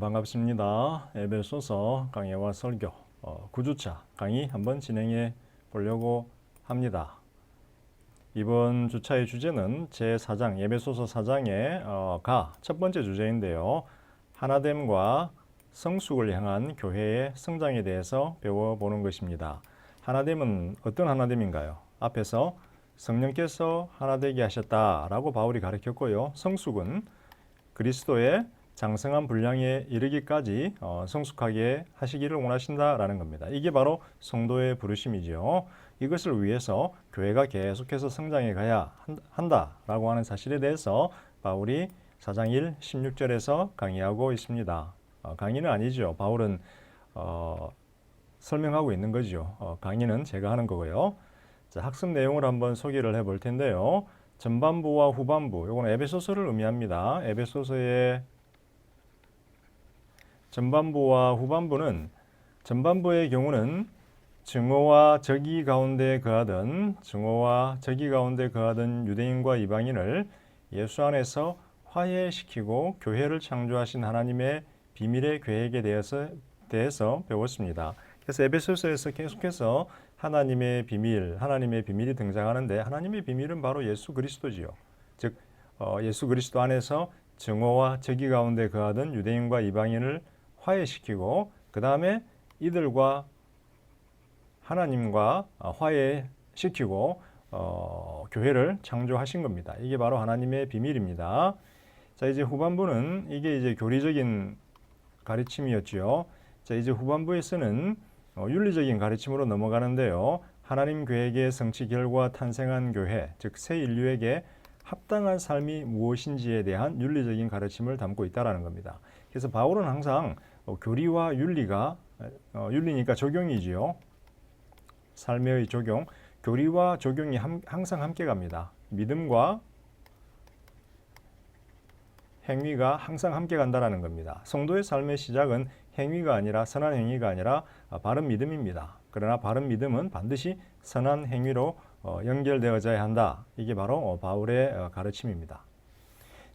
반갑습니다. 에베소서 강해와 설교 9주차 강의 한번 진행해 보려고 합니다. 이번 주차의 주제는 제4장 에베소서 4장의 첫 번째 주제인데요. 하나됨과 성숙을 향한 교회의 성장에 대해서 배워보는 것입니다. 하나됨은 어떤 하나됨인가요? 앞에서 성령께서 하나되게 하셨다라고 바울이 가르쳤고요. 성숙은 그리스도의 장성한 분량에 이르기까지 성숙하게 하시기를 원하신다라는 겁니다. 이게 바로 성도의 부르심이죠. 이것을 위해서 교회가 계속해서 성장해 가야 한다라고 하는 사실에 대해서 바울이 4장 1, 16절에서 강의하고 있습니다. 강의는 아니죠. 바울은 설명하고 있는 거죠. 강의는 제가 하는 거고요. 자, 학습 내용을 한번 소개를 해볼 텐데요. 전반부와 후반부, 이거는 에베소서를 의미합니다. 에베소서의 전반부와 후반부는 전반부의 경우는 증오와 적이 가운데 거하던 유대인과 이방인을 예수 안에서 화해시키고 교회를 창조하신 하나님의 비밀의 계획에 대해서 배웠습니다. 그래서 에베소서에서 계속해서 하나님의 비밀이 등장하는데 하나님의 비밀은 바로 예수 그리스도지요. 즉 예수 그리스도 안에서 증오와 적이 가운데 거하던 유대인과 이방인을 화해시키고 그 다음에 이들과 하나님과 화해시키고 교회를 창조하신 겁니다. 이게 바로 하나님의 비밀입니다. 자, 이제 후반부는 이게 이제 교리적인 가르침이었지요. 자, 이제 후반부에서는 윤리적인 가르침으로 넘어가는데요. 하나님 계획의 성취 결과 탄생한 교회, 즉 새 인류에게 합당한 삶이 무엇인지에 대한 윤리적인 가르침을 담고 있다는 겁니다. 그래서 바울은 항상 교리와 윤리니까 적용이지요. 삶의 적용, 교리와 적용이 항상 함께 갑니다. 믿음과 행위가 항상 함께 간다는 겁니다. 성도의 삶의 시작은 행위가 아니라 선한 행위가 아니라 바른 믿음입니다. 그러나 바른 믿음은 반드시 선한 행위로 연결되어져야 한다. 이게 바로 바울의 가르침입니다.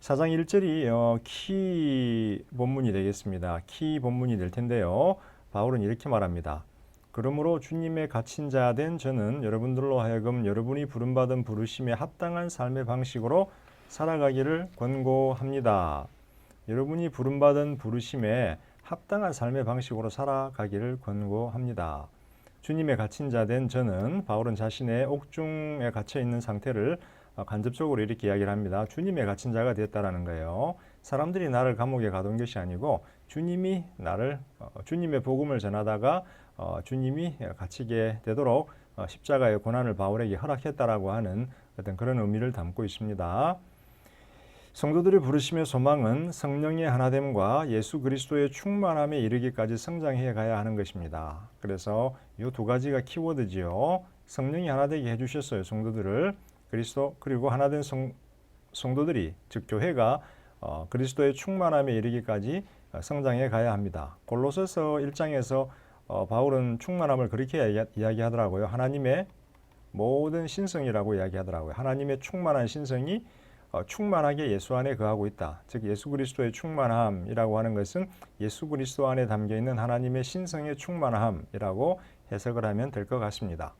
4장 1절이 키 본문이 되겠습니다. 키 본문이 될 텐데요. 바울은 이렇게 말합니다. 그러므로 주님의 갇힌 자 된 저는 여러분들로 하여금 여러분이 부름받은 부르심에 합당한 삶의 방식으로 살아가기를 권고합니다. 여러분이 부름받은 부르심에 합당한 삶의 방식으로 살아가기를 권고합니다. 주님의 갇힌 자 된 저는 바울은 자신의 옥중에 갇혀 있는 상태를 간접적으로 이렇게 이야기를 합니다. 주님의 갇힌 자가 되었다라는 거예요. 사람들이 나를 감옥에 가둔 것이 아니고 주님이 나를 주님의 복음을 전하다가 주님이 갇히게 되도록 십자가의 고난을 바울에게 허락했다라고 하는 어떤 그런 의미를 담고 있습니다. 성도들의 부르심의 소망은 성령의 하나됨과 예수 그리스도의 충만함에 이르기까지 성장해 가야 하는 것입니다. 그래서 이 두 가지가 키워드지요. 성령이 하나되게 해주셨어요. 성도들을. 그리고 하나된 성도들이, 즉 교회가 그리스도의 충만함에 이르기까지 성장해 가야 합니다. 골로새서 1장에서 바울은 충만함을 그렇게 이야기하더라고요. 하나님의 모든 신성이라고 이야기하더라고요. 하나님의 충만한 신성이 충만하게 예수 안에 거하고 있다. 즉 예수 그리스도의 충만함이라고 하는 것은 예수 그리스도 안에 담겨있는 하나님의 신성의 충만함이라고 해석을 하면 될 것 같습니다.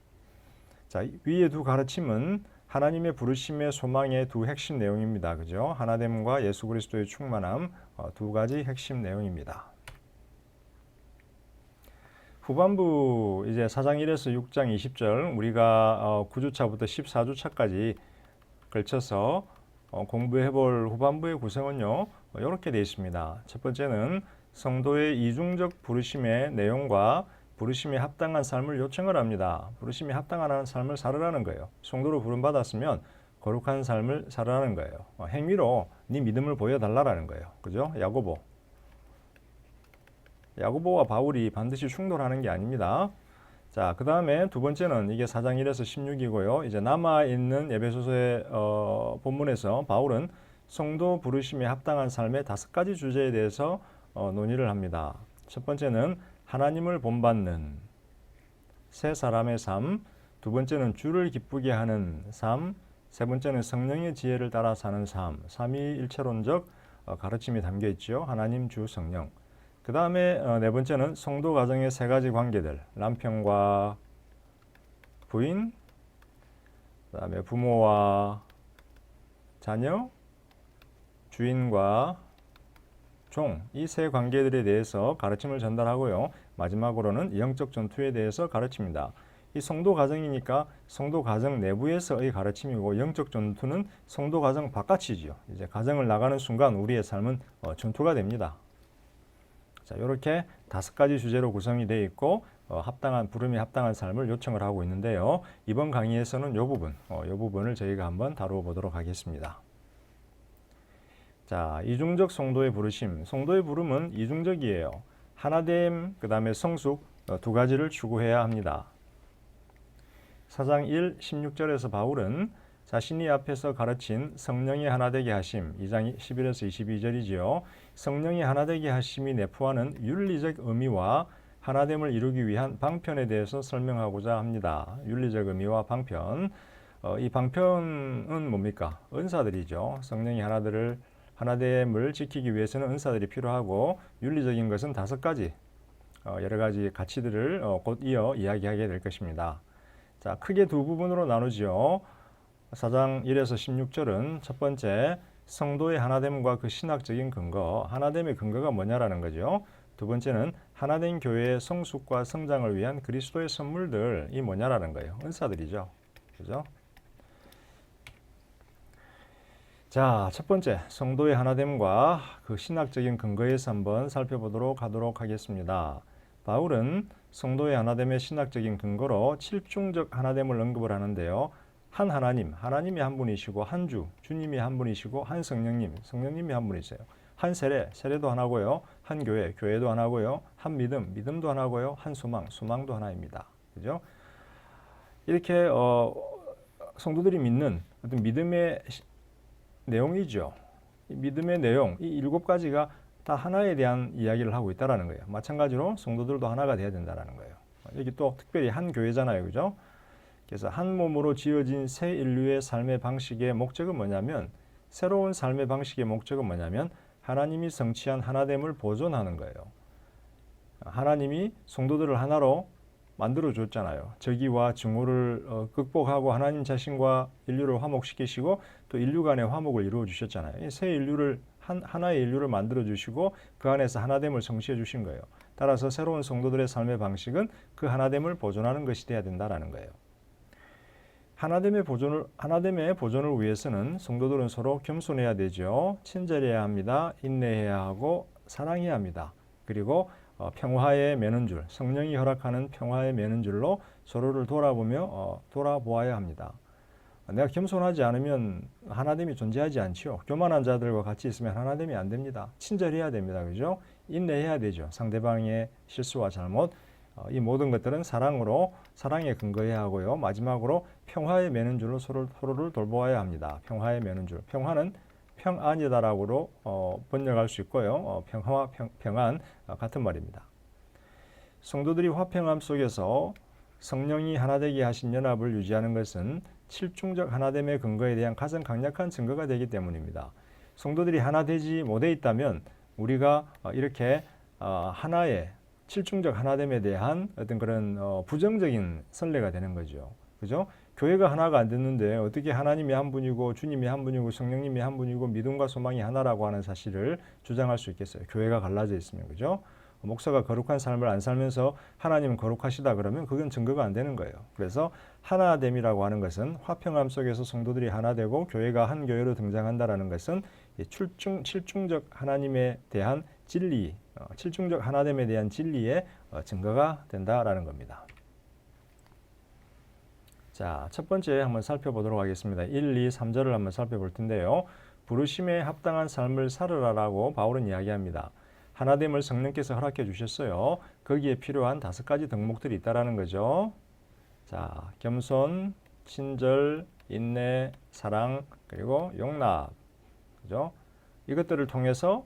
자, 위의 두 가르침은 하나님의 부르심의 소망의 두 핵심 내용입니다. 그죠? 하나됨과 예수 그리스도의 충만함 두 가지 핵심 내용입니다. 후반부 이제 4장 1에서 6장 20절 우리가 9주차부터 14주차까지 걸쳐서 공부해 볼 후반부의 구성은요. 이렇게 되어 있습니다. 첫 번째는 성도의 이중적 부르심의 내용과 부르심에 합당한 삶을 요청을 합니다. 부르심에 합당한 삶을 살으라는 거예요. 성도로 부름받았으면 거룩한 삶을 살으라는 거예요. 행위로 네 믿음을 보여달라는 거예요. 그죠? 야고보와 바울이 반드시 충돌하는 게 아닙니다. 자, 그 다음에 두 번째는 이게 4장 1에서 16이고요. 이제 남아있는 에베소서의 본문에서 바울은 성도 부르심에 합당한 삶의 5가지 주제에 대해서 논의를 합니다. 첫 번째는 하나님을 본받는 새 사람의 삶, 두 번째는 주를 기쁘게 하는 삶, 세 번째는 성령의 지혜를 따라 사는 삶, 삼위일체론적 가르침이 담겨 있죠. 하나님, 주, 성령. 그 다음에 네 번째는 성도 가정의 세 가지 관계들, 남편과 부인, 그 다음에 부모와 자녀, 주인과 종, 이 세 관계들에 대해서 가르침을 전달하고요. 마지막으로는 영적 전투에 대해서 가르칩니다. 이 성도 가정이니까 성도 가정 내부에서의 가르침이고, 영적 전투는 성도 가정 바깥이지요. 이제 가정을 나가는 순간 우리의 삶은 전투가 됩니다. 자, 이렇게 5가지 주제로 구성이 되어 있고, 부름에 합당한 삶을 요청을 하고 있는데요. 이번 강의에서는 이 부분을 저희가 한번 다루어 보도록 하겠습니다. 자, 이중적 성도의 부르심. 성도의 부름은 이중적이에요. 하나됨, 그 다음에 성숙, 2가지를 추구해야 합니다. 4장 1, 16절에서 바울은 자신이 앞에서 가르친 성령이 하나되게 하심, 2장 11에서 22절이지요. 성령이 하나되게 하심이 내포하는 윤리적 의미와 하나됨을 이루기 위한 방편에 대해서 설명하고자 합니다. 윤리적 의미와 방편. 이 방편은 뭡니까? 은사들이죠. 성령이 하나됨을 지키기 위해서는 은사들이 필요하고, 윤리적인 것은 5가지, 여러 가지 가치들을 곧 이어 이야기하게 될 것입니다. 자, 크게 2부분으로 나누지요. 4장 1에서 16절은 첫 번째, 성도의 하나됨과 그 신학적인 근거, 하나됨의 근거가 뭐냐라는 거죠. 두 번째는 하나된 교회의 성숙과 성장을 위한 그리스도의 선물들이 뭐냐라는 거예요. 은사들이죠. 그죠? 자, 첫 번째, 성도의 하나됨과 그 신학적인 근거에서 한번 살펴보도록 하겠습니다. 바울은 성도의 하나됨의 신학적인 근거로 7중적 하나됨을 언급을 하는데요. 한 하나님, 하나님이 한 분이시고, 한 주, 주님이 한 분이시고, 한 성령님, 성령님이 한 분이세요. 한 세례, 세례도 하나고요. 한 교회, 교회도 하나고요. 한 믿음, 믿음도 하나고요. 한 소망, 소망도 하나입니다. 그죠? 이렇게 성도들이 믿는 어떤 믿음의 내용이죠. 이 믿음의 내용, 이 7가지가 다 하나에 대한 이야기를 하고 있다는 거예요. 마찬가지로 성도들도 하나가 돼야 된다는 거예요. 여기 또 특별히 한 교회잖아요. 그죠? 그래서 한 몸으로 지어진 새 인류의 삶의 방식의 목적은 뭐냐면, 새로운 삶의 방식의 목적은 뭐냐면 하나님이 성취한 하나됨을 보존하는 거예요. 하나님이 성도들을 하나로 만들어 줬잖아요. 적이와 증오를 극복하고 하나님 자신과 인류를 화목시키시고, 또 인류 간의 화목을 이루어 주셨잖아요. 새 인류를 하나의 인류를 만들어 주시고 그 안에서 하나됨을 성취해 주신 거예요. 따라서 새로운 성도들의 삶의 방식은 그 하나됨을 보존하는 것이 돼야 된다라는 거예요. 하나됨의 보존을 위해서는 성도들은 서로 겸손해야 되죠. 친절해야 합니다. 인내해야 하고 사랑해야 합니다. 그리고 평화에 매는 줄, 성령이 허락하는 평화에 매는 줄로 서로를 돌아보아야 합니다. 내가 겸손하지 않으면 하나됨이 존재하지 않죠. 교만한 자들과 같이 있으면 하나됨이 안 됩니다. 친절해야 됩니다. 그죠? 인내해야 되죠. 상대방의 실수와 잘못, 이 모든 것들은 사랑에 근거해야 하고요. 마지막으로 평화에 매는 줄로 서로를 돌보아야 합니다. 평화에 매는 줄. 평화는 평안이다라고 번역할 수 있고요. 평화와 평안 같은 말입니다. 성도들이 화평함 속에서 성령이 하나되게 하신 연합을 유지하는 것은 7중적 하나됨의 근거에 대한 가장 강력한 증거가 되기 때문입니다. 성도들이 하나 되지 못해 있다면 우리가 이렇게 하나의 7중적 하나됨에 대한 어떤 그런 부정적인 선례가 되는 거죠. 그죠? 교회가 하나가 안 됐는데 어떻게 하나님이 한 분이고 주님이 한 분이고 성령님이 한 분이고 믿음과 소망이 하나라고 하는 사실을 주장할 수 있겠어요. 교회가 갈라져 있으면. 그죠? 목사가 거룩한 삶을 안 살면서 하나님은 거룩하시다 그러면 그건 증거가 안 되는 거예요. 그래서 하나됨이라고 하는 것은 화평함 속에서 성도들이 하나 되고 교회가 한 교회로 등장한다라는 것은 7중적 하나님에 대한 진리, 7중적 하나됨에 대한 진리의 증거가 된다라는 겁니다. 자, 첫 번째 한번 살펴보도록 하겠습니다. 1, 2, 3절을 한번 살펴볼 텐데요. 부르심에 합당한 삶을 살으라라고 바울은 이야기합니다. 하나됨을 성령께서 허락해 주셨어요. 거기에 필요한 5가지 덕목들이 있다라는 거죠. 자, 겸손, 친절, 인내, 사랑, 그리고 용납. 그죠? 이것들을 통해서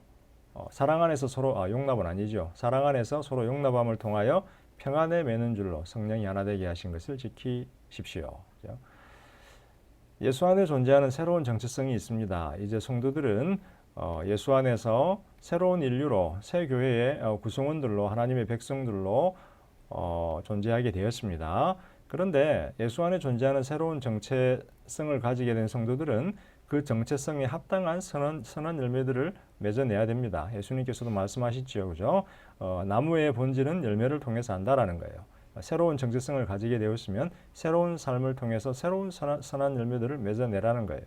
사랑 안에서 서로 용납은 아니죠. 사랑 안에서 서로 용납함을 통하여 평안에 매는 줄로 성령이 하나 되게 하신 것을 지키십시오. 예수 안에 존재하는 새로운 정체성이 있습니다. 이제 성도들은 예수 안에서 새로운 인류로 새 교회의 구성원들로 하나님의 백성들로 존재하게 되었습니다. 그런데 예수 안에 존재하는 새로운 정체성을 가지게 된 성도들은 그 정체성에 합당한 선한 열매들을 맺어내야 됩니다. 예수님께서도 말씀하시죠, 그죠? 나무의 본질은 열매를 통해서 안다라는 거예요. 새로운 정체성을 가지게 되었으면 새로운 삶을 통해서 새로운 선한 열매들을 맺어내라는 거예요.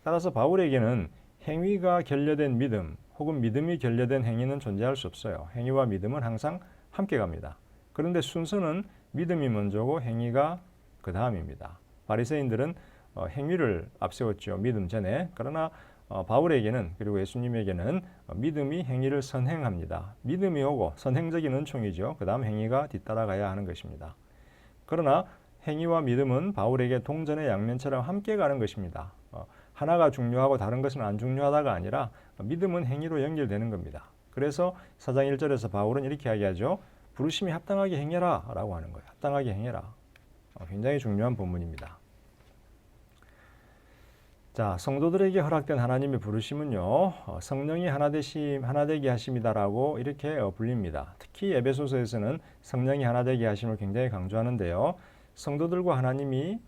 따라서 바울에게는 행위가 결여된 믿음 혹은 믿음이 결여된 행위는 존재할 수 없어요. 행위와 믿음은 항상 함께 갑니다. 그런데 순서는 믿음이 먼저고 행위가 그 다음입니다. 바리새인들은 행위를 앞세웠죠. 믿음 전에. 그러나 바울에게는 그리고 예수님에게는 믿음이 행위를 선행합니다. 믿음이 오고 선행적인 은총이죠. 그 다음 행위가 뒤따라가야 하는 것입니다. 그러나 행위와 믿음은 바울에게 동전의 양면처럼 함께 가는 것입니다. 하나가 중요하고 다른 것은 안 중요하다가 아니라 믿음은 행위로 연결되는 겁니다. 그래서 4장 1절에서 바울은 이렇게 이야기하죠. 부르심이 합당하게 행해라 라고 하는 거예요. 합당하게 행해라. 굉장히 중요한 본문입니다. 자, 성도들에게 허락된 하나님의 부르심은요, 성령이 하나되게 하심이다라고 이렇게 불립니다. 특히 에베소서에서는 성령이 하나되게 하심을 굉장히 강조하는데요. 성도들과 하나님이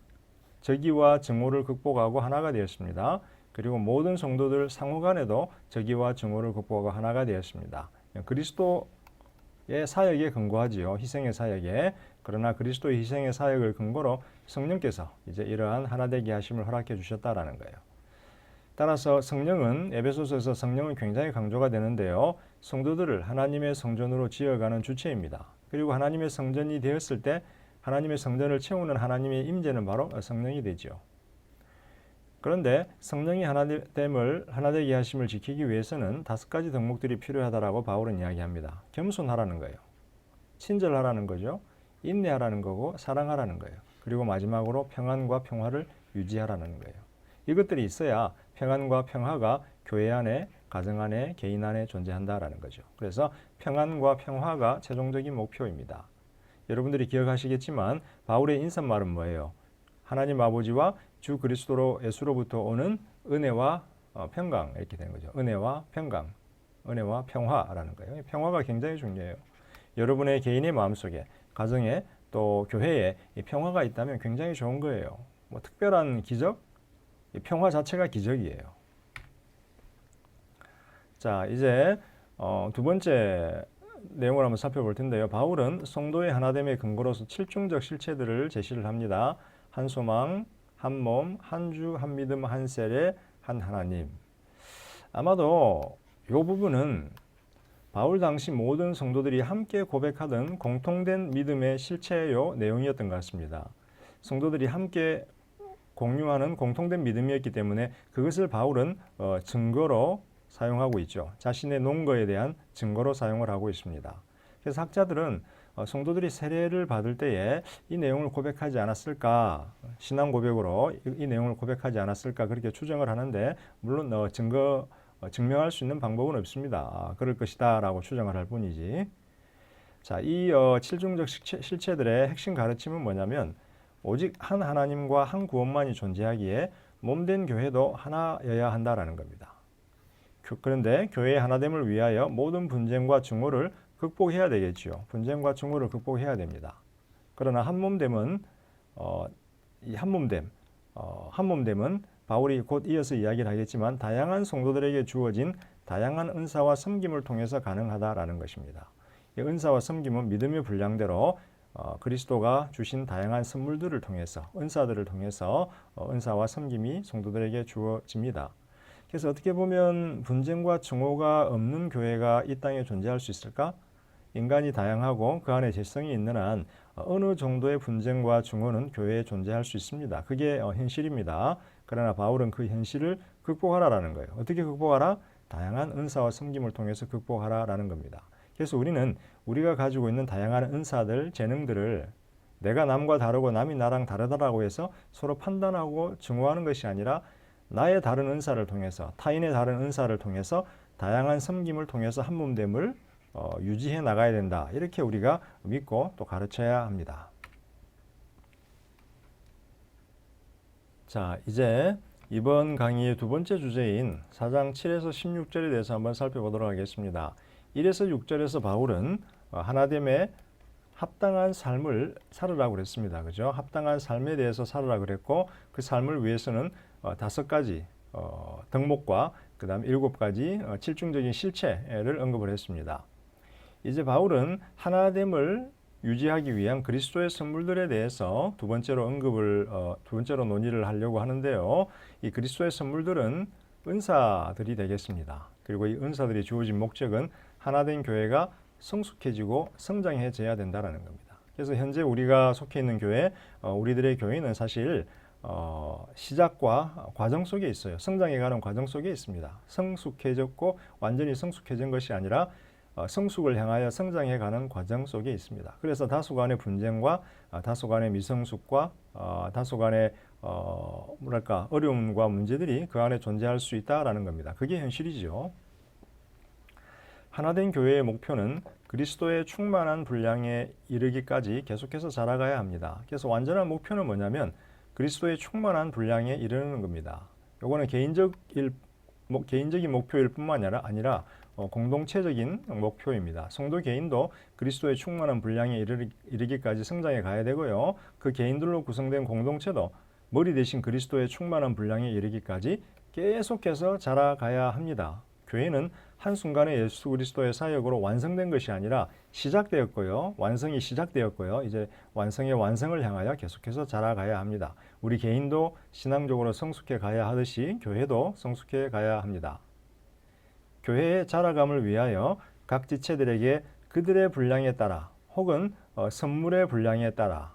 적이와 증오를 극복하고 하나가 되었습니다. 그리고 모든 성도들 상호간에도 적이와 증오를 극복하고 하나가 되었습니다. 그리스도의 사역에 근거하지요. 희생의 사역에. 그러나 그리스도의 희생의 사역을 근거로 성령께서 이제 이러한 하나되게 하심을 허락해 주셨다라는 거예요. 따라서 성령은 에베소서에서 성령은 굉장히 강조가 되는데요. 성도들을 하나님의 성전으로 지어가는 주체입니다. 그리고 하나님의 성전이 되었을 때 하나님의 성전을 채우는 하나님의 임재는 바로 성령이 되죠. 그런데 성령이 하나되게 하심을 지키기 위해서는 5가지 덕목들이 필요하다라고 바울은 이야기합니다. 겸손하라는 거예요. 친절하라는 거죠. 인내하라는 거고 사랑하라는 거예요. 그리고 마지막으로 평안과 평화를 유지하라는 거예요. 이것들이 있어야 평안과 평화가 교회 안에, 가정 안에, 개인 안에 존재한다라는 거죠. 그래서 평안과 평화가 최종적인 목표입니다. 여러분들이 기억하시겠지만 바울의 인사말은 뭐예요? 하나님 아버지와 주 그리스도 예수로부터 오는 은혜와 평강 이렇게 되는 거죠. 은혜와 평강, 은혜와 평화라는 거예요. 평화가 굉장히 중요해요. 여러분의 개인의 마음속에, 가정에 또 교회에 이 평화가 있다면 굉장히 좋은 거예요. 뭐 특별한 기적? 이 평화 자체가 기적이에요. 자, 이제 두 번째 내용을 한번 살펴볼 텐데요. 바울은 성도의 하나됨의 근거로서 7중적 실체들을 제시를 합니다. 한 소망, 한 몸, 한 주, 한 믿음, 한 세례, 한 하나님. 아마도 이 부분은 바울 당시 모든 성도들이 함께 고백하던 공통된 믿음의 실체요 내용이었던 것 같습니다. 성도들이 함께 공유하는 공통된 믿음이었기 때문에 그것을 바울은 증거로 사용하고 있죠. 자신의 논거에 대한 증거로 사용을 하고 있습니다. 그래서 학자들은 성도들이 세례를 받을 때에 이 내용을 고백하지 않았을까, 신앙 고백으로 이 내용을 고백하지 않았을까 그렇게 추정을 하는데 물론 증명할 수 있는 방법은 없습니다. 그럴 것이다 라고 추정을 할 뿐이지. 자, 이 7중적 실체들의 핵심 가르침은 뭐냐면 오직 한 하나님과 한 구원만이 존재하기에 몸된 교회도 하나여야 한다라는 겁니다. 그런데 교회의 하나됨을 위하여 모든 분쟁과 증오를 극복해야 되겠죠. 분쟁과 증오를 극복해야 됩니다. 그러나 한몸됨은 이 한몸됨은 바울이 곧 이어서 이야기를 하겠지만 다양한 성도들에게 주어진 다양한 은사와 섬김을 통해서 가능하다라는 것입니다. 이 은사와 섬김은 믿음의 분량대로 그리스도가 주신 다양한 선물들을 통해서 은사들을 통해서 은사와 섬김이 성도들에게 주어집니다. 그래서 어떻게 보면 분쟁과 증오가 없는 교회가 이 땅에 존재할 수 있을까? 인간이 다양하고 그 안에 질성이 있는 한 어느 정도의 분쟁과 증오는 교회에 존재할 수 있습니다. 그게 현실입니다. 그러나 바울은 그 현실을 극복하라라는 거예요. 어떻게 극복하라? 다양한 은사와 섬김을 통해서 극복하라라는 겁니다. 그래서 우리는 우리가 가지고 있는 다양한 은사들, 재능들을 내가 남과 다르고 남이 나랑 다르다라고 해서 서로 판단하고 증오하는 것이 아니라 나의 다른 은사를 통해서 타인의 다른 은사를 통해서 다양한 섬김을 통해서 한몸됨을 유지해 나가야 된다. 이렇게 우리가 믿고 또 가르쳐야 합니다. 자, 이제 이번 강의의 두 번째 주제인 4장 7에서 16절에 대해서 한번 살펴보도록 하겠습니다. 1에서 6절에서 바울은 하나됨의 합당한 삶을 살으라고 그랬습니다. 그죠? 합당한 삶에 대해서 살으라고 그랬고 그 삶을 위해서는 5가지 덕목과 그 다음 7가지 칠중적인 실체를 언급을 했습니다. 이제 바울은 하나됨을 유지하기 위한 그리스도의 선물들에 대해서 두 번째로 논의를 하려고 하는데요. 이 그리스도의 선물들은 은사들이 되겠습니다. 그리고 이 은사들이 주어진 목적은 하나된 교회가 성숙해지고 성장해져야 된다는 겁니다. 그래서 현재 우리가 속해 있는 교회, 우리들의 교회는 사실 시작과 과정 속에 있어요. 성장해가는 과정 속에 있습니다. 성숙해졌고 완전히 성숙해진 것이 아니라 성숙을 향하여 성장해가는 과정 속에 있습니다. 그래서 다소간의 분쟁과 다소간의 미성숙과 다소간의 어려움과 문제들이 그 안에 존재할 수 있다라는 겁니다. 그게 현실이죠. 하나된 교회의 목표는 그리스도의 충만한 분량에 이르기까지 계속해서 자라가야 합니다. 그래서 완전한 목표는 뭐냐면 그리스도의 충만한 분량에 이르는 겁니다. 이거는 개인적인 목표일 뿐만 아니라 공동체적인 목표입니다. 성도 개인도 그리스도의 충만한 분량에 이르기까지 성장해 가야 되고요. 그 개인들로 구성된 공동체도 머리 대신 그리스도의 충만한 분량에 이르기까지 계속해서 자라가야 합니다. 교회는 한순간에 예수 그리스도의 사역으로 완성된 것이 아니라 시작되었고요. 완성이 시작되었고요. 이제 완성의 완성을 향하여 계속해서 자라가야 합니다. 우리 개인도 신앙적으로 성숙해 가야 하듯이 교회도 성숙해 가야 합니다. 교회의 자라감을 위하여 각 지체들에게 그들의 분량에 따라 혹은 선물의 분량에 따라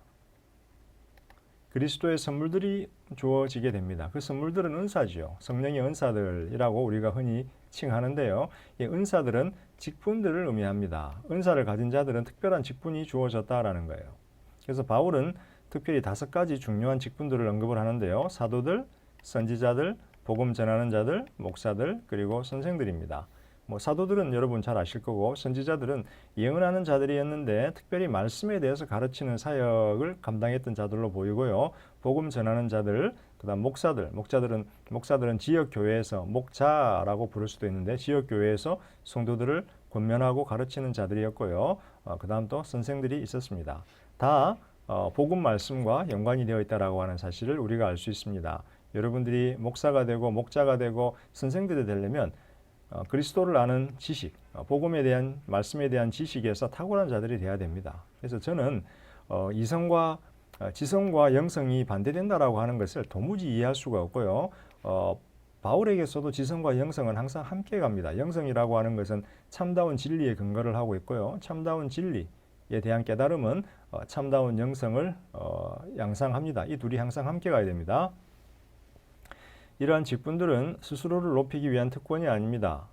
그리스도의 선물들이 주어지게 됩니다. 그 선물들은 은사지요. 성령의 은사들이라고 우리가 흔히 칭하는데요. 이 은사들은 직분들을 의미합니다. 은사를 가진 자들은 특별한 직분이 주어졌다라는 거예요. 그래서 바울은 특별히 5가지 중요한 직분들을 언급을 하는데요. 사도들, 선지자들, 복음 전하는 자들, 목사들, 그리고 선생들입니다. 사도들은 여러분 잘 아실 거고 선지자들은 예언하는 자들이었는데 특별히 말씀에 대해서 가르치는 사역을 감당했던 자들로 보이고요. 복음 전하는 자들, 그다음 목사들은 지역 교회에서 목자라고 부를 수도 있는데 지역 교회에서 성도들을 권면하고 가르치는 자들이었고요. 그다음 또 선생들이 있었습니다. 다 복음 말씀과 연관이 되어 있다라고 하는 사실을 우리가 알 수 있습니다. 여러분들이 목사가 되고 목자가 되고 선생들이 되려면 그리스도를 아는 지식, 복음에 대한 말씀에 대한 지식에서 탁월한 자들이 되어야 됩니다. 그래서 저는 지성과 영성이 반대된다라고 하는 것을 도무지 이해할 수가 없고요. 바울에게서도 지성과 영성은 항상 함께 갑니다. 영성이라고 하는 것은 참다운 진리에 근거를 하고 있고요. 참다운 진리에 대한 깨달음은 참다운 영성을 양상합니다. 이 둘이 항상 함께 가야 됩니다. 이러한 직분들은 스스로를 높이기 위한 특권이 아닙니다.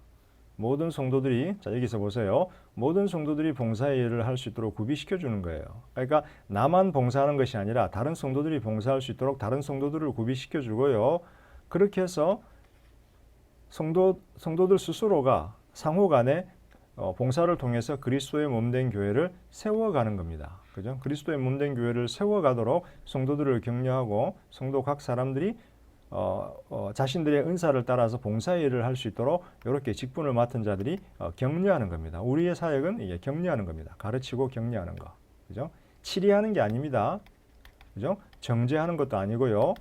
모든 성도들이, 자 여기서 보세요. 모든 성도들이 봉사의 일을 할 수 있도록 구비시켜 주는 거예요. 그러니까 나만 봉사하는 것이 아니라 다른 성도들이 봉사할 수 있도록 다른 성도들을 구비시켜 주고요. 그렇게 해서 성도들 스스로가 상호 간에 봉사를 통해서 그리스도의 몸된 교회를 세워가는 겁니다. 그죠? 그리스도의 몸된 교회를 세워가도록 성도들을 격려하고 성도 각 사람들이 자신들의 은사를 따라서 봉사의 일을 할 수 있도록 이렇게 직분을 맡은 자들이 격려하는 겁니다. 우리의 사역은 이게 격려하는 겁니다. 가르치고 격려하는 거. 그죠? 치리하는 게 아닙니다. 그죠? 정죄하는 것도 아니고요.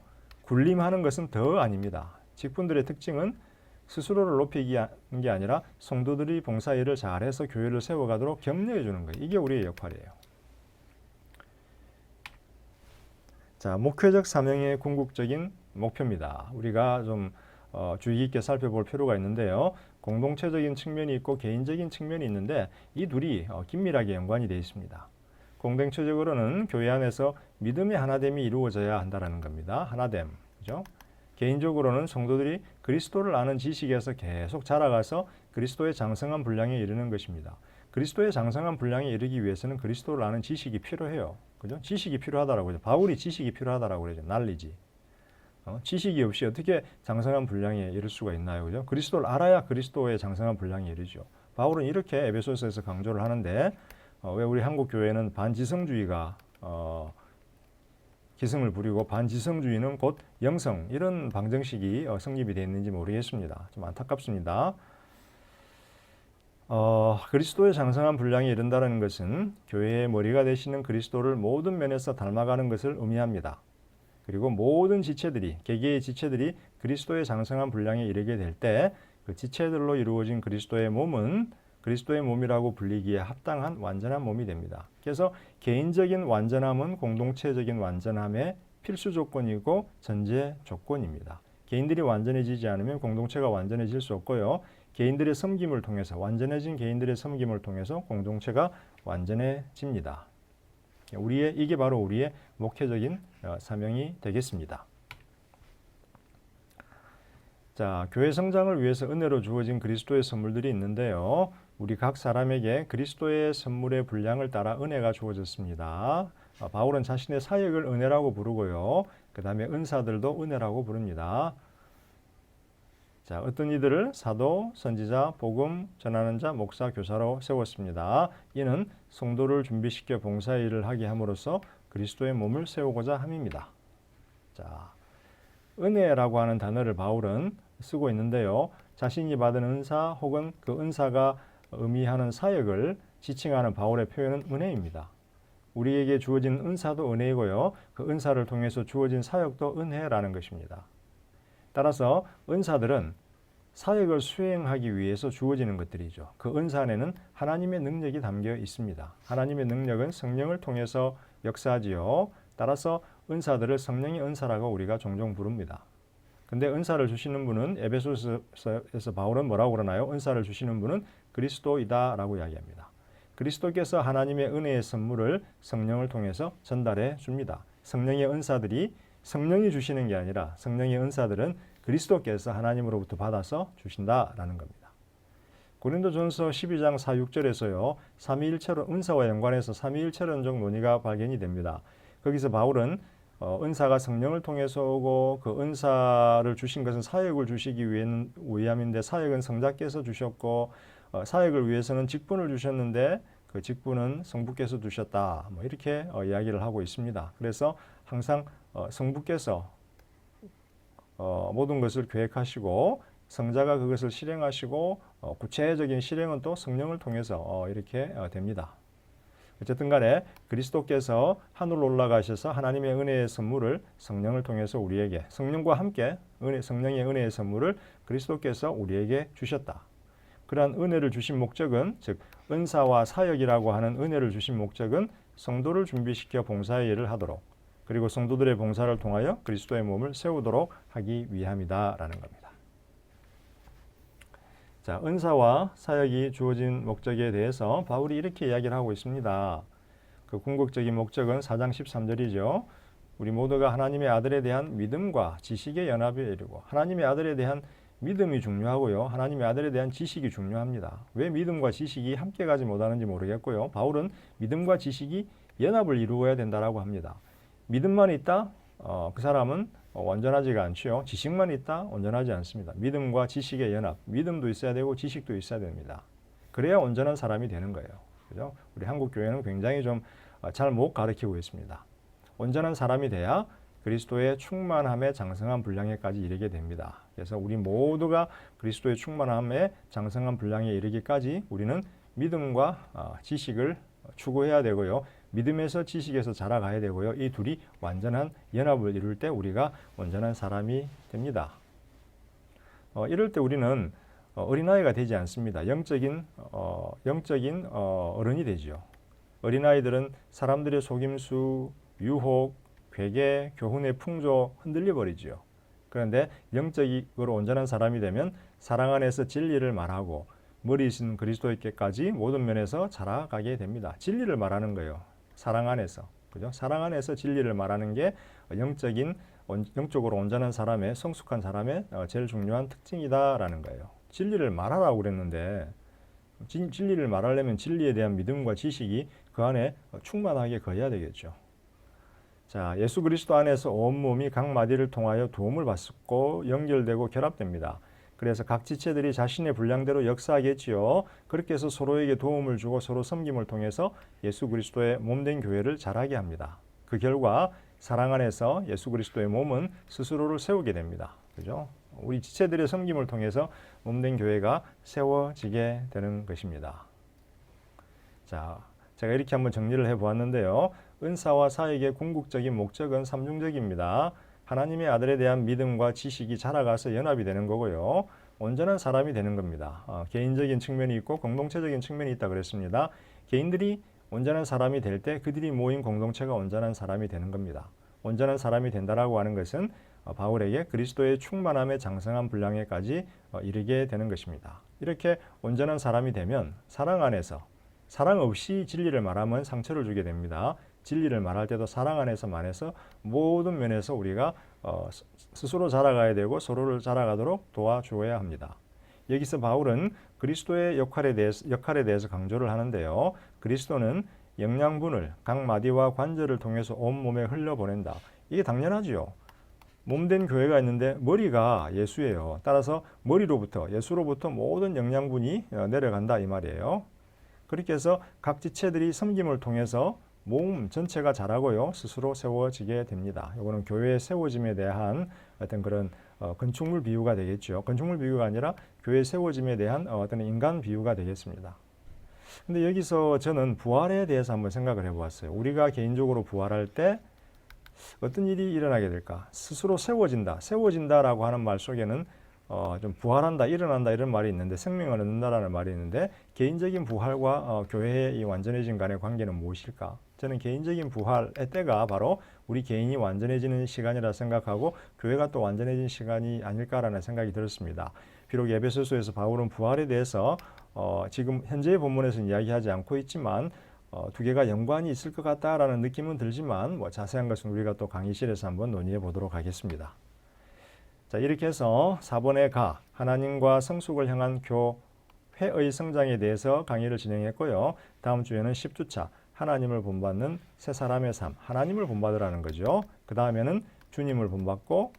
군림하는 것은 더 아닙니다. 직분들의 특징은 스스로를 높이기 게 아니라 성도들이 봉사 일을 잘해서 교회를 세워가도록 격려해 주는 거예요. 이게 우리의 역할이에요. 자, 목회적 사명의 궁극적인 목표입니다. 우리가 좀 주의 깊게 살펴볼 필요가 있는데요. 공동체적인 측면이 있고 개인적인 측면이 있는데 이 둘이 긴밀하게 연관이 되어 있습니다. 공동체적으로는 교회 안에서 믿음의 하나됨이 이루어져야 한다는 겁니다. 하나됨, 그죠? 개인적으로는 성도들이 그리스도를 아는 지식에서 계속 자라가서 그리스도의 장성한 분량에 이르는 것입니다. 그리스도의 장성한 분량에 이르기 위해서는 그리스도를 아는 지식이 필요해요. 그죠? 지식이 필요하다라고 그러죠. 바울이 지식이 필요하다라고 그러죠. 난리지. 지식이 없이 어떻게 장성한 분량에 이를 수가 있나요? 그죠? 그리스도를 알아야 그리스도의 장성한 분량에 이르죠. 바울은 이렇게 에베소서에서 강조를 하는데 왜 우리 한국 교회는 반지성주의가 기승을 부리고 반지성주의는 곧 영성, 이런 방정식이 성립이 되어 있는지 모르겠습니다. 좀 안타깝습니다. 그리스도의 장성한 분량에 이른다는 것은 교회의 머리가 되시는 그리스도를 모든 면에서 닮아가는 것을 의미합니다. 그리고 모든 지체들이, 개개의 지체들이 그리스도의 장성한 분량에 이르게 될 때 그 지체들로 이루어진 그리스도의 몸은 그리스도의 몸이라고 불리기에 합당한 완전한 몸이 됩니다. 그래서 개인적인 완전함은 공동체적인 완전함의 필수 조건이고 전제 조건입니다. 개인들이 완전해지지 않으면 공동체가 완전해질 수 없고요. 개인들의 섬김을 통해서, 완전해진 개인들의 섬김을 통해서 공동체가 완전해집니다. 이게 바로 우리의 목회적인 사명이 되겠습니다. 자, 교회 성장을 위해서 은혜로 주어진 그리스도의 선물들이 있는데요. 우리 각 사람에게 그리스도의 선물의 분량을 따라 은혜가 주어졌습니다. 바울은 자신의 사역을 은혜라고 부르고요. 그 다음에 은사들도 은혜라고 부릅니다. 자, 어떤 이들을 사도, 선지자, 복음 전하는 자, 목사, 교사로 세웠습니다. 이는 성도를 준비시켜 봉사의 일을 하게 함으로써 그리스도의 몸을 세우고자 함입니다. 자, 은혜라고 하는 단어를 바울은 쓰고 있는데요. 자신이 받은 은사 혹은 그 은사가 의미하는 사역을 지칭하는 바울의 표현은 은혜입니다. 우리에게 주어진 은사도 은혜이고요. 그 은사를 통해서 주어진 사역도 은혜라는 것입니다. 따라서 은사들은 사역을 수행하기 위해서 주어지는 것들이죠. 그 은사 안에는 하나님의 능력이 담겨 있습니다. 하나님의 능력은 성령을 통해서 역사하지요. 따라서 은사들을 성령의 은사라고 우리가 종종 부릅니다. 근데 은사를 주시는 분은 에베소서에서 바울은 뭐라고 그러나요? 은사를 주시는 분은 그리스도이다라고 이야기합니다. 그리스도께서 하나님의 은혜의 선물을 성령을 통해서 전달해 줍니다. 성령의 은사들이 성령이 주시는 게 아니라 성령의 은사들은 그리스도께서 하나님으로부터 받아서 주신다라는 겁니다. 고린도전서 12장 4, 6절에서요. 삼위일체론, 은사와 연관해서 삼위일체론적 논의가 발견이 됩니다. 거기서 바울은 은사가 성령을 통해서 오고 그 은사를 주신 것은 사역을 주시기 위함인데 사역은 성자께서 주셨고 사역을 위해서는 직분을 주셨는데 그 직분은 성부께서 주셨다. 이렇게 이야기를 하고 있습니다. 그래서 항상 성부께서 모든 것을 계획하시고 성자가 그것을 실행하시고 구체적인 실행은 또 성령을 통해서 이렇게 됩니다. 어쨌든 간에 그리스도께서 하늘로 올라가셔서 하나님의 은혜의 선물을 성령을 통해서 우리에게 성령과 함께 성령의 은혜의 선물을 그리스도께서 우리에게 주셨다. 그러한 은혜를 주신 목적은 즉 은사와 사역이라고 하는 은혜를 주신 목적은 성도를 준비시켜 봉사의 일을 하도록 그리고 성도들의 봉사를 통하여 그리스도의 몸을 세우도록 하기 위함이다라는 겁니다. 자, 은사와 사역이 주어진 목적에 대해서 바울이 이렇게 이야기를 하고 있습니다. 그 궁극적인 목적은 4장 13절이죠. 우리 모두가 하나님의 아들에 대한 믿음과 지식의 연합에 이르고 하나님의 아들에 대한 믿음이 중요하고요. 하나님의 아들에 대한 지식이 중요합니다. 왜 믿음과 지식이 함께 가지 못하는지 모르겠고요. 바울은 믿음과 지식이 연합을 이루어야 된다라고 합니다. 믿음만 있다? 그 사람은 온전하지가 않죠. 지식만 있다? 온전하지 않습니다. 믿음과 지식의 연합, 믿음도 있어야 되고 지식도 있어야 됩니다. 그래야 온전한 사람이 되는 거예요. 그죠? 우리 한국 교회는 굉장히 좀 잘 못 가르치고 있습니다. 온전한 사람이 돼야 그리스도의 충만함의 장성한 분량에까지 이르게 됩니다. 그래서 우리 모두가 그리스도의 충만함의 장성한 분량에 이르기까지 우리는 믿음과 지식을 추구해야 되고요. 믿음에서 지식에서 자라가야 되고요. 이 둘이 완전한 연합을 이룰 때 우리가 온전한 사람이 됩니다. 이럴 때 우리는 어린아이가 되지 않습니다. 영적인 어른이 되죠. 어린아이들은 사람들의 속임수, 유혹, 괴계, 교훈의 풍조 흔들려 버리지요. 그런데 영적으로 온전한 사람이 되면 사랑 안에서 진리를 말하고 머리이신 그리스도께까지 모든 면에서 자라가게 됩니다. 진리를 말하는 거예요. 사랑 안에서. 그죠? 사랑 안에서 진리를 말하는 게 영적으로 온전한 사람의, 성숙한 사람의 제일 중요한 특징이다라는 거예요. 진리를 말하라고 그랬는데 진리를 말하려면 진리에 대한 믿음과 지식이 그 안에 충만하게 거해야 되겠죠. 자, 예수 그리스도 안에서 온몸이 각 마디를 통하여 도움을 받고 연결되고 결합됩니다. 그래서 각 지체들이 자신의 분량대로 역사하겠지요. 그렇게 해서 서로에게 도움을 주고 서로 섬김을 통해서 예수 그리스도의 몸된 교회를 자라게 합니다. 그 결과 사랑 안에서 예수 그리스도의 몸은 스스로를 세우게 됩니다. 그죠? 우리 지체들의 섬김을 통해서 몸된 교회가 세워지게 되는 것입니다. 자, 제가 이렇게 한번 정리를 해보았는데요. 은사와 사역의 궁극적인 목적은 삼중적입니다. 하나님의 아들에 대한 믿음과 지식이 자라가서 연합이 되는 거고요. 온전한 사람이 되는 겁니다. 개인적인 측면이 있고 공동체적인 측면이 있다 그랬습니다. 개인들이 온전한 사람이 될 때 그들이 모인 공동체가 온전한 사람이 되는 겁니다. 온전한 사람이 된다라고 하는 것은 바울에게 그리스도의 충만함에 장성한 분량에까지 이르게 되는 것입니다. 이렇게 온전한 사람이 되면 사랑 안에서, 사랑 없이 진리를 말하면 상처를 주게 됩니다. 진리를 말할 때도 사랑 안에서 말해서 모든 면에서 우리가 스스로 자라가야 되고 서로를 자라가도록 도와주어야 합니다. 여기서 바울은 그리스도의 역할에 대해서 강조를 하는데요. 그리스도는 영양분을 각 마디와 관절을 통해서 온몸에 흘려보낸다. 이게 당연하지요. 몸된 교회가 있는데 머리가 예수예요. 따라서 머리로부터, 예수로부터 모든 영양분이 내려간다 이 말이에요. 그렇게 해서 각 지체들이 섬김을 통해서 몸 전체가 자라고요. 스스로 세워지게 됩니다. 이거는 교회의 세워짐에 대한 어떤 그런 건축물 비유가 되겠죠. 건축물 비유가 아니라 교회 세워짐에 대한 어떤 인간 비유가 되겠습니다. 근데 여기서 저는 부활에 대해서 한번 생각을 해보았어요. 우리가 개인적으로 부활할 때 어떤 일이 일어나게 될까? 스스로 세워진다. 세워진다라고 하는 말 속에는 좀 부활한다, 일어난다 이런 말이 있는데 생명을 얻는다라는 말이 있는데 개인적인 부활과 교회의 이 완전해진 간의 관계는 무엇일까? 저는 개인적인 부활의 때가 바로 우리 개인이 완전해지는 시간이라 생각하고 교회가 또 완전해진 시간이 아닐까라는 생각이 들었습니다. 비록 에베소서에서 바울은 부활에 대해서 지금 현재의 본문에서는 이야기하지 않고 있지만 두 개가 연관이 있을 것 같다라는 느낌은 들지만 자세한 것은 우리가 또 강의실에서 한번 논의해 보도록 하겠습니다. 자, 이렇게 해서 4번의 하나님과 성숙을 향한 교회의 성장에 대해서 강의를 진행했고요. 다음 주에는 10주차 하나님을 본받는 새 사람의 삶, 하나님을 본받으라는 거죠. 그 다음에는 주님을 본받고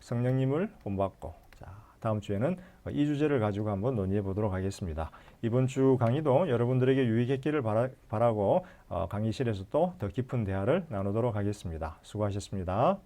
성령님을 본받고, 자, 다음 주에는 이 주제를 가지고 한번 논의해 보도록 하겠습니다. 이번 주 강의도 여러분들에게 유익했기를 바라고 강의실에서 또 더 깊은 대화를 나누도록 하겠습니다. 수고하셨습니다.